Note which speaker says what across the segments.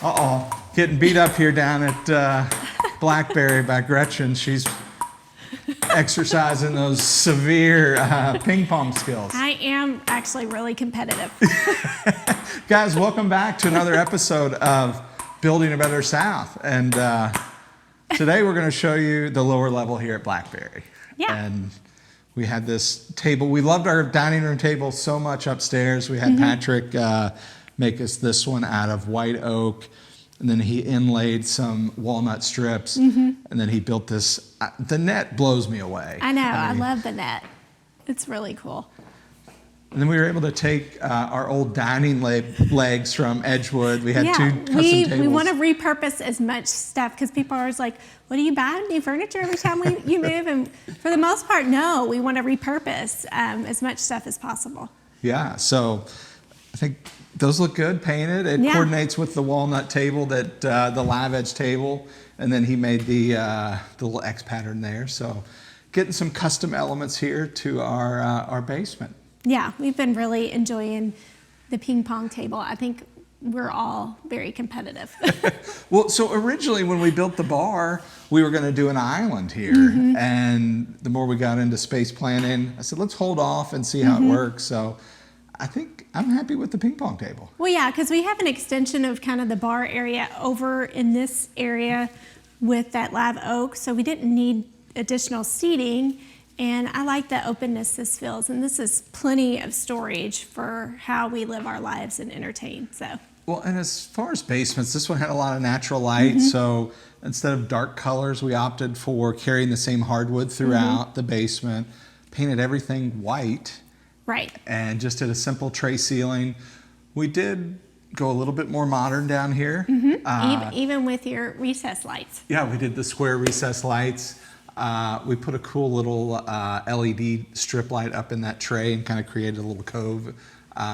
Speaker 1: Uh-oh, getting beat up here down at Blackberry by Gretchen. She's exercising those severe ping pong skills.
Speaker 2: I am actually really competitive.
Speaker 1: Guys, welcome back to another episode of Building a Better South. And today we're going to show you the lower level here at Blackberry.
Speaker 2: Yeah.
Speaker 1: And we had this table. We loved our dining room table so much upstairs. We had Patrick make us this one out of white oak. And then he inlaid some walnut strips. And then he built this. The net blows me away.
Speaker 2: I know. I love the net. It's really cool.
Speaker 1: And then we were able to take our old dining legs from Edgewood. We had two custom tables.
Speaker 2: We want to repurpose as much stuff because people are always like, "What do you buy new furniture every time you move?" And for the most part, no, we want to repurpose as much stuff as possible. Yeah,
Speaker 1: so I think those look good painted. It coordinates with the walnut table, that the live edge table, and then he made the little X pattern there. So getting some custom elements here to our basement.
Speaker 2: Yeah, we've been really enjoying the ping pong table. I think we're all very competitive.
Speaker 1: Well, so originally when we built the bar, we were going to do an island here. And the more we got into space planning, I said, let's hold off and see how it works. So I think I'm happy with the ping pong table.
Speaker 2: Well, yeah, because we have an extension of kind of the bar area over in this area with that live oak. So we didn't need additional seating. And I like the openness this feels, and this is plenty of storage for how we live our lives and entertain. So.
Speaker 1: Well, and as far as basements, this one had a lot of natural light. So instead of dark colors, we opted for carrying the same hardwood throughout the basement, painted everything white.
Speaker 2: Right.
Speaker 1: And just did a simple tray ceiling. We did go a little bit more modern down here.
Speaker 2: Even with your recess lights.
Speaker 1: Yeah, we did the square recess lights. We put a cool little LED strip light up in that tray and kind of created a little cove.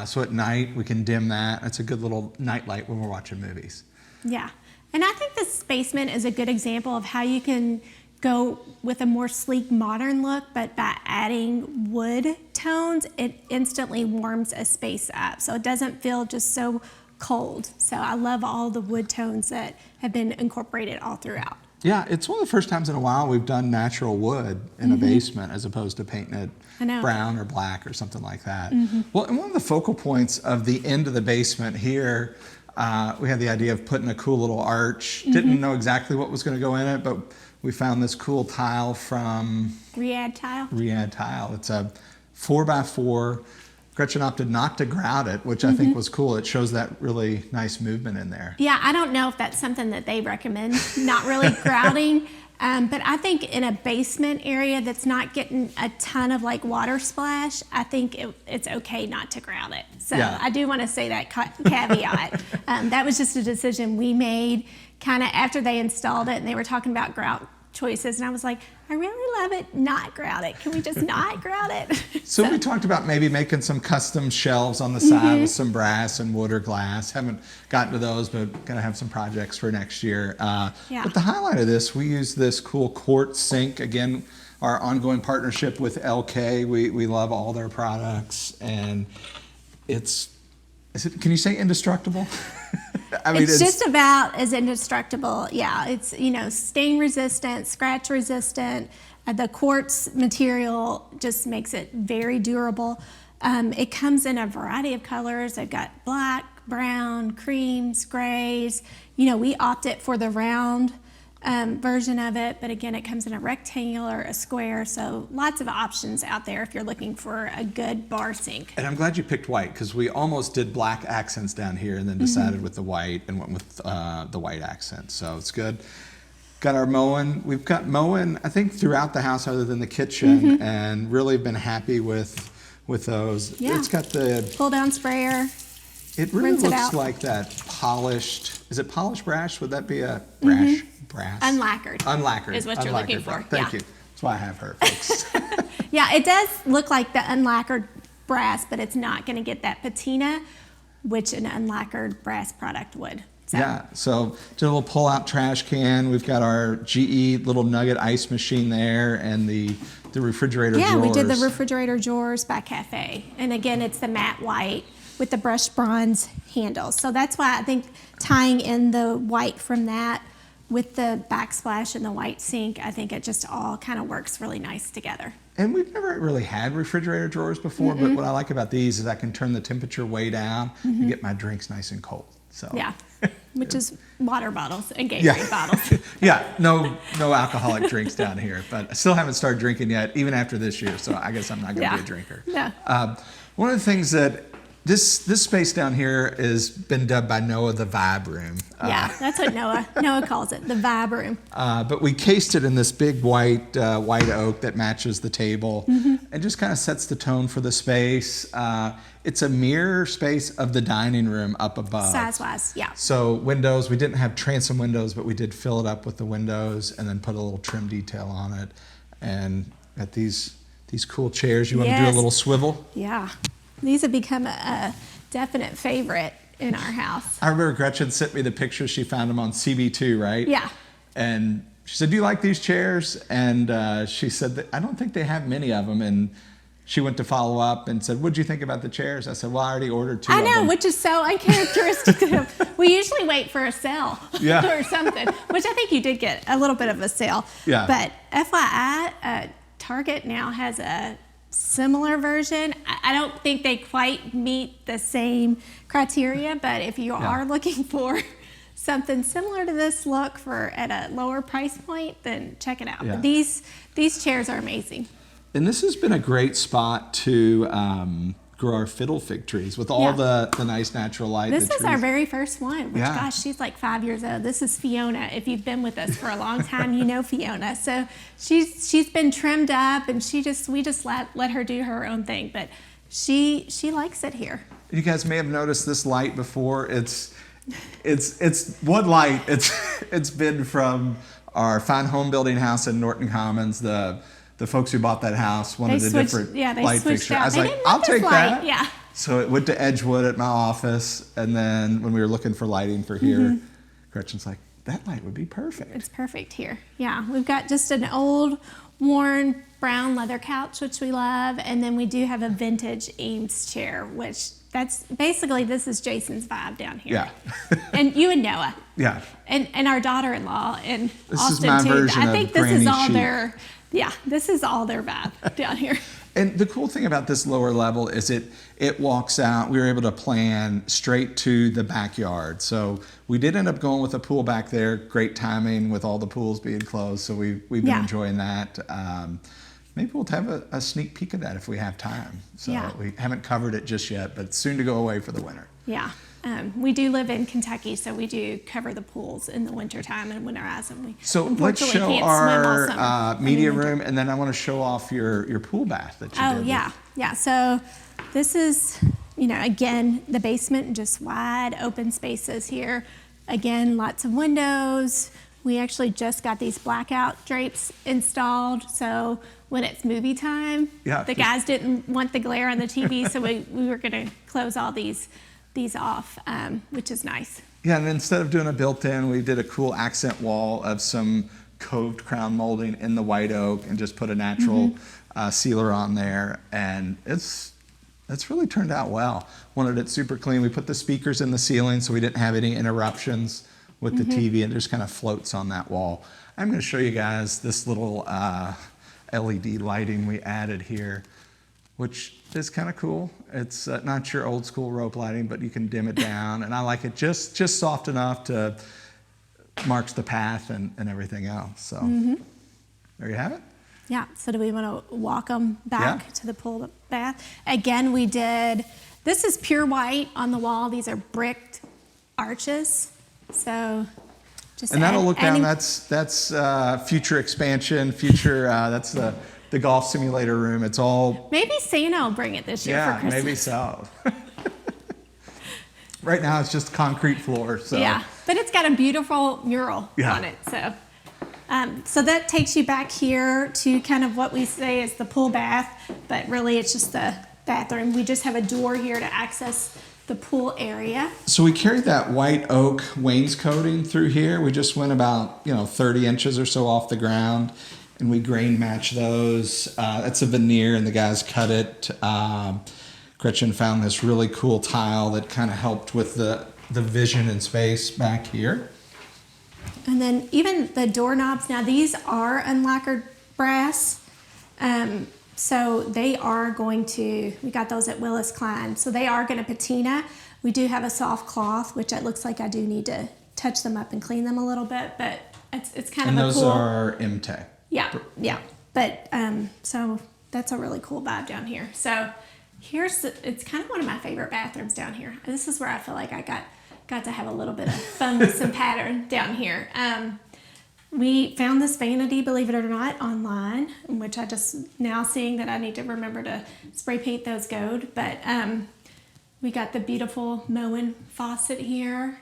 Speaker 1: So at night we can dim that. It's a good little night light when we're watching movies.
Speaker 2: Yeah, and I think this basement is a good example of how you can go with a more sleek modern look, but by adding wood tones, it instantly warms a space up. So it doesn't feel just so cold. So I love all the wood tones that have been incorporated all throughout.
Speaker 1: Yeah, it's one of the first times in a while we've done natural wood in a basement as opposed to painting it brown or black or something like that. Well, and one of the focal points of the end of the basement here, we had the idea of putting a cool little arch. Didn't know exactly what was going to go in it, but we found this cool tile from
Speaker 2: Riyadh Tile.
Speaker 1: Riyadh Tile. It's a 4x4. Gretchen opted not to grout it, which I think was cool. It shows that really nice movement in there.
Speaker 2: Yeah, I don't know if that's something that they recommend, not really grouting. But I think in a basement area that's not getting a ton of like water splash, I think it's okay not to grout it. So I do want to say that caveat. That was just a decision we made kind of after they installed it and they were talking about grout choices, and I was like, I really love it, not grout it. Can we just not grout it?
Speaker 1: So we talked about maybe making some custom shelves on the side with some brass and wood or glass. Haven't gotten to those, but gonna have some projects for next year. But the highlight of this, we use this cool quartz sink. Again, our ongoing partnership with LK. We love all their products, and can you say indestructible?
Speaker 2: I mean, it's just about as indestructible. Yeah, it's, stain resistant, scratch resistant. The quartz material just makes it very durable. It comes in a variety of colors. I've got black, brown, creams, grays. We opted for the round version of it, but again, it comes in a rectangular, a square, so lots of options out there if you're looking for a good bar sink.
Speaker 1: And I'm glad you picked white, because we almost did black accents down here and then decided with the white and went with the white accent, so it's good. Got our mowing. We've got mowing, I think, throughout the house other than the kitchen, and really been happy with those.
Speaker 2: Yeah.
Speaker 1: It's got the
Speaker 2: pull down sprayer.
Speaker 1: It really looks like that polished. Is it polished brass? Would that be a brass?
Speaker 2: Unlacquered.
Speaker 1: Unlacquered
Speaker 2: is what you're looking for.
Speaker 1: Thank you. That's why I have her, folks.
Speaker 2: Yeah, it does look like the unlacquered brass, but it's not going to get that patina, which an unlacquered brass product would. So.
Speaker 1: Yeah, so did a little pull-out trash can. We've got our GE little nugget ice machine there, and the refrigerator drawers.
Speaker 2: Yeah, we did the refrigerator drawers by Cafe. And again, it's the matte white with the brushed bronze handles. So that's why I think tying in the white from that with the backsplash and the white sink, I think it just all kind of works really nice together.
Speaker 1: And we've never really had refrigerator drawers before, but what I like about these is I can turn the temperature way down and get my drinks nice and cold. So
Speaker 2: yeah, which is water bottles and Gatorade bottles.
Speaker 1: Yeah, no alcoholic drinks down here, but I still haven't started drinking yet, even after this year. So I guess I'm not going to be a drinker.
Speaker 2: Yeah.
Speaker 1: One of the things that this space down here has been dubbed by Noah the Vibe Room.
Speaker 2: Yeah, that's what Noah calls it, the Vibe Room.
Speaker 1: But we cased it in this big white oak that matches the table and just kind of sets the tone for the space. It's a mirror space of the dining room up above.
Speaker 2: Size-wise, yeah.
Speaker 1: So windows, we didn't have transom windows, but we did fill it up with the windows and then put a little trim detail on it. And got these cool chairs. You want to do a little swivel?
Speaker 2: Yeah. These have become a definite favorite in our house.
Speaker 1: I remember Gretchen sent me the pictures. She found them on CB2, right?
Speaker 2: Yeah.
Speaker 1: And she said, "Do you like these chairs?" And she said, that, "I don't think they have many of them." And she went to follow up and said, "What'd you think about the chairs?" I said, "Well, I already ordered 2 of them."
Speaker 2: I know, which is so uncharacteristic of him. We usually wait for a sale or something, which I think you did get a little bit of a sale.
Speaker 1: Yeah.
Speaker 2: But FYI, Target now has a similar version. I don't think they quite meet the same criteria, but if you are looking for something similar to this look at a lower price point, then check it out.
Speaker 1: Yeah.
Speaker 2: But these chairs are amazing.
Speaker 1: And this has been a great spot to grow our fiddle fig trees with all the nice natural light.
Speaker 2: This is our very first one, which gosh, she's like 5 years old. This is Fiona. If you've been with us for a long time, you know Fiona. So she's been trimmed up, and we just let her do her own thing. But she likes it here.
Speaker 1: You guys may have noticed this light before. It's one light. It's been from our fine home building house in Norton Commons. The folks who bought that house wanted a different light fixture. I was like, I'll take that.
Speaker 2: Yeah.
Speaker 1: So it went to Edgewood at my office, and then when we were looking for lighting for here, Gretchen's like, that light would be perfect.
Speaker 2: It's perfect here. Yeah, we've got just an old, worn brown leather couch, which we love, and then we do have a vintage Eames chair, which this is Jason's vibe down here.
Speaker 1: Yeah.
Speaker 2: And you and Noah.
Speaker 1: Yeah.
Speaker 2: And our daughter-in-law and
Speaker 1: this
Speaker 2: Austin
Speaker 1: is my
Speaker 2: too.
Speaker 1: version
Speaker 2: I think
Speaker 1: of
Speaker 2: this is
Speaker 1: Granny
Speaker 2: all
Speaker 1: Chic.
Speaker 2: this is all their vibe down here.
Speaker 1: And the cool thing about this lower level is it walks out. We were able to plan straight to the backyard. So we did end up going with a pool back there. Great timing with all the pools being closed. So we've been enjoying that. Maybe we'll have a sneak peek of that if we have time. So we haven't covered it just yet, but soon to go away for the winter.
Speaker 2: Yeah. We do live in Kentucky, so we do cover the pools in the wintertime and winterize them.
Speaker 1: So let's show our media room, and then I want to show off your pool bath that you did.
Speaker 2: Yeah. So this is, again, the basement, just wide open spaces here. Again, lots of windows. We actually just got these blackout drapes installed, so when it's movie time, the guys didn't want the glare on the TV, so we were going to close all these off, which is nice.
Speaker 1: Yeah, and instead of doing a built-in, we did a cool accent wall of some coved crown molding in the white oak and just put a natural sealer on there, and it's really turned out well. Wanted it super clean. We put the speakers in the ceiling so we didn't have any interruptions with the TV, and it just kind of floats on that wall. I'm going to show you guys this little LED lighting we added here, which is kind of cool. It's not your old school rope lighting, but you can dim it down, and I like it just soft enough to marks the path and everything else. So there you have it.
Speaker 2: Yeah, so do we want to walk them back to the pool bath? Again, this is pure white on the wall. These are bricked arches. So just
Speaker 1: that'll look down, that's future expansion, that's the golf simulator room. It's all...
Speaker 2: Maybe Santa will bring it this year for Christmas.
Speaker 1: Yeah, maybe so. Right now it's just concrete floor. So.
Speaker 2: Yeah, but it's got a beautiful mural on it. So that takes you back here to kind of what we say is the pool bath, but really it's just the bathroom. We just have a door here to access the pool area. So
Speaker 1: we carried that white oak wainscoting through here. We just went about 30 inches or so off the ground, and we grain match those. That's a veneer, and the guys cut it. Gretchen found this really cool tile that kind of helped with the vision and space back here.
Speaker 2: And then even the doorknobs, now these are unlacquered brass. So they are going to, we got those at Willis Klein, so they are going to patina. We do have a soft cloth, which it looks like I do need to touch them up and clean them a little bit, but it's kind of a cool.
Speaker 1: And those are MTech.
Speaker 2: Yeah, yeah. But so that's a really cool vibe down here. So it's kind of one of my favorite bathrooms down here. This is where I feel like I got to have a little bit of fun with some pattern down here. We found this vanity, believe it or not, online, which I just now seeing that I need to remember to spray paint those gold. But we got the beautiful Moen faucet here.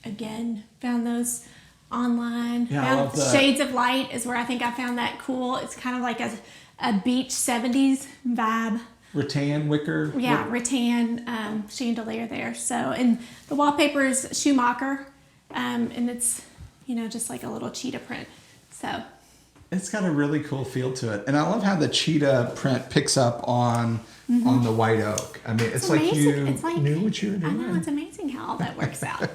Speaker 2: Again, found those online.
Speaker 1: Yeah, I love that.
Speaker 2: Shades of Light is where I think I found that cool. It's kind of like a beach 70s vibe.
Speaker 1: Rattan wicker.
Speaker 2: Yeah, rattan chandelier there. So, and the wallpaper is Schumacher, and it's, you know, just like a little cheetah print. So
Speaker 1: it's got a really cool feel to it, and I love how the cheetah print picks up on the white oak. I mean, it's like you knew what you were doing.
Speaker 2: I know, it's amazing how all that works out.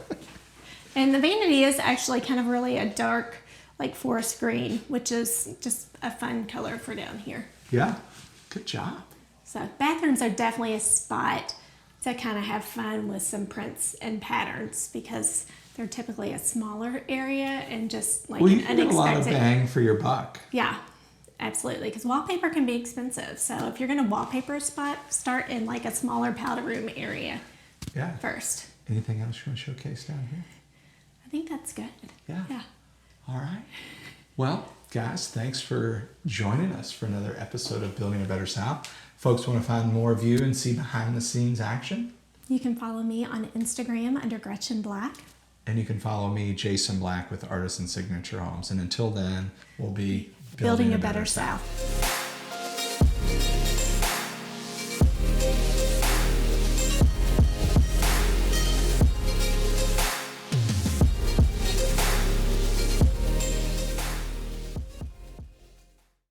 Speaker 2: And the vanity is actually kind of really a dark, like forest green, which is just a fun color for down here.
Speaker 1: Yeah, good job.
Speaker 2: So bathrooms are definitely a spot to kind of have fun with some prints and patterns because they're typically a smaller area and just like
Speaker 1: you
Speaker 2: an
Speaker 1: can get a lot of bang for your buck.
Speaker 2: Yeah, absolutely. Because wallpaper can be expensive. So if you're going to wallpaper a spot, start in like a smaller powder room area first.
Speaker 1: Anything else you want to showcase down here?
Speaker 2: I think that's good.
Speaker 1: Yeah.
Speaker 2: Yeah.
Speaker 1: All right. Well, guys, thanks for joining us for another episode of Building a Better South. Folks want to find more of you and see behind the scenes action?
Speaker 2: You can follow me on Instagram under Gretchen Black.
Speaker 1: And you can follow me, Jason Black, with Artisan Signature Homes. And until then, we'll be
Speaker 2: building a better South.